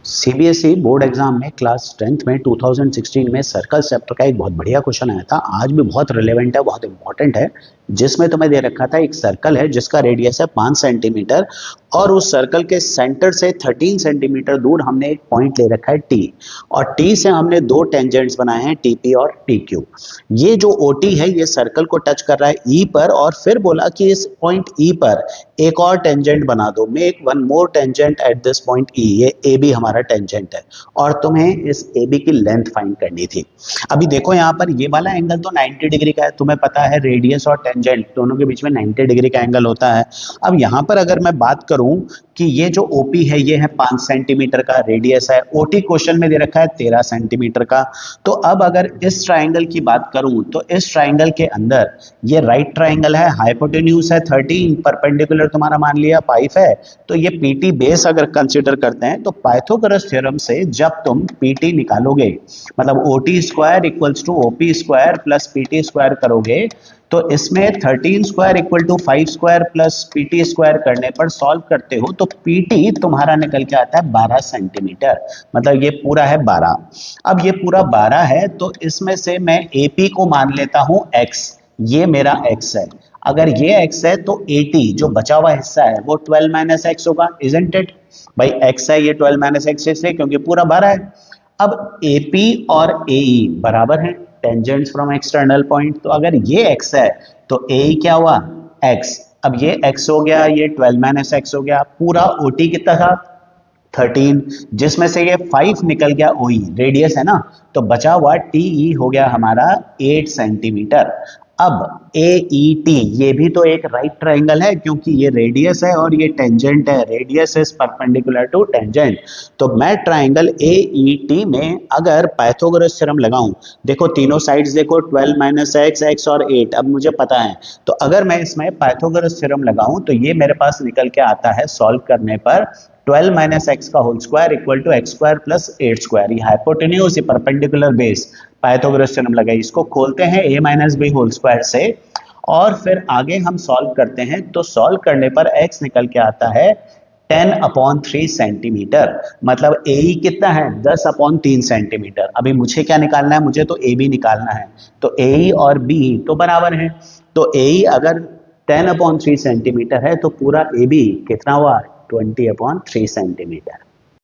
CBSE board exam में class 10th में 2016 में सर्कल चैप्टर का एक बहुत बढ़िया क्वेश्चन आया था। आज भी बहुत रिलेवेंट है, बहुत इंपॉर्टेंट है। जिसमें तुम्हें दे रखा था एक सर्कल है जिसका रेडियस है 5 सेंटीमीटर और उस सर्कल के सेंटर से 13 सेंटीमीटर दूर हमने एक पॉइंट ले रखा है टी, और टी से हमने दो टेंजेंट्स बनाए हैं टीपी और टीक्यू। ये जो ओटी है ये सर्कल को टच कर रहा है ई पर, और फिर बोला कि इस पॉइंट ई पर एक और टेंजेंट बना दो, make one more tangent at this point ई। ये ए बी हमारा टेंजेंट है और तुम्हें इस ए बी की लेंथ फाइंड करनी थी। अभी देखो यहाँ पर ये वाला एंगल तो 90 डिग्री का है, तुम्हें पता है रेडियस और टेंजेंट दोनों के बीच में 90 डिग्री का एंगल होता है। अब यहाँ पर अगर मैं बात करूं कि ये जो ओपी है ये है 5 सेंटीमीटर का, रेडियस है ओटी क्वेश्चन में दे रखा है 13 सेंटीमीटर का। तो अब अगर इस ट्राइंगल की बात करूं तो इस ट्राइंगल के अंदर ये राइट ट्राइंगल है, हाइपोटेन्यूज है 13, परपेंडिकुलर तुम्हारा मान लिया 5 है। तो ये पीटी बेस अगर कंसीडर करते हैं तो पाइथागोरस थ्योरम से जब तुम पीटी निकालोगे, मतलब OT square equals to OP square plus PT square करोगे, तो इसमें 13 square equal to 5 square plus PT square करने पर सॉल्व करते हो तो पीटी तुम्हारा निकल के आता है 12 सेंटीमीटर। मतलब ये पूरा है 12। अब ये पूरा 12 है तो इसमें से मैं एपी को मान लेता हूं x, ये मेरा x है। अगर ये x है तो 80 जो बचा हुआ हिस्सा है वो 12 माइनस एक्स होगा, इजंट इट भाई। x है ये 12 माइनस एक्स इसलिए क्योंकि पूरा 12 है। अब AP और AE बराबर हैं, टेंजेंट्स फ्रॉम एक्सटर्नल पॉइंट। तो अगर ये x है तो AE क्या हुआ x। अब ये x हो गया, ये 12 माइनस एक्स हो गया, पूरा OT कितना था 13, जिसमें से ये 5 निकल गया OE, रेडियस है ना, तो बचा हुआ TE हो गया हमारा 8 सेंटीमीटर। अब AET ये भी तो एक राइट ट्राइंगल है क्योंकि ये रेडियस है और ये टेंजेंट है, radius is perpendicular to tangent. तो मैं ट्राइंगल AET में अगर पाइथागोरस थ्योरम लगाऊं, देखो तीनों साइड्स देखो 12 माइनस एक्स, एक्स और 8 अब मुझे पता है। तो अगर मैं इसमें पाइथागोरस थ्योरम लगाऊं तो ये मेरे पास निकल के आता है सॉल्व करने पर 12 माइनस एक्स का whole square equal to x square plus 8 square. ये हाइपोटेन्यूज, ये परपेंडिकुलर बेस, पाइथागोरस थ्योरम लगाई। इसको खोलते हैं a minus b whole square से और फिर आगे हम सॉल्व करते हैं। तो सॉल्व करने पर x निकल के आता है 10/3 सेंटीमीटर। मतलब AE कितना है 10/3 सेंटीमीटर। अभी मुझे क्या निकालना है, मुझे तो AB निकालना है। तो AE और BE तो बराबर है। तो AE अगर 10/3 सेंटीमीटर है तो पूरा AB कितना हुआ 20/3 सेंटीमीटर।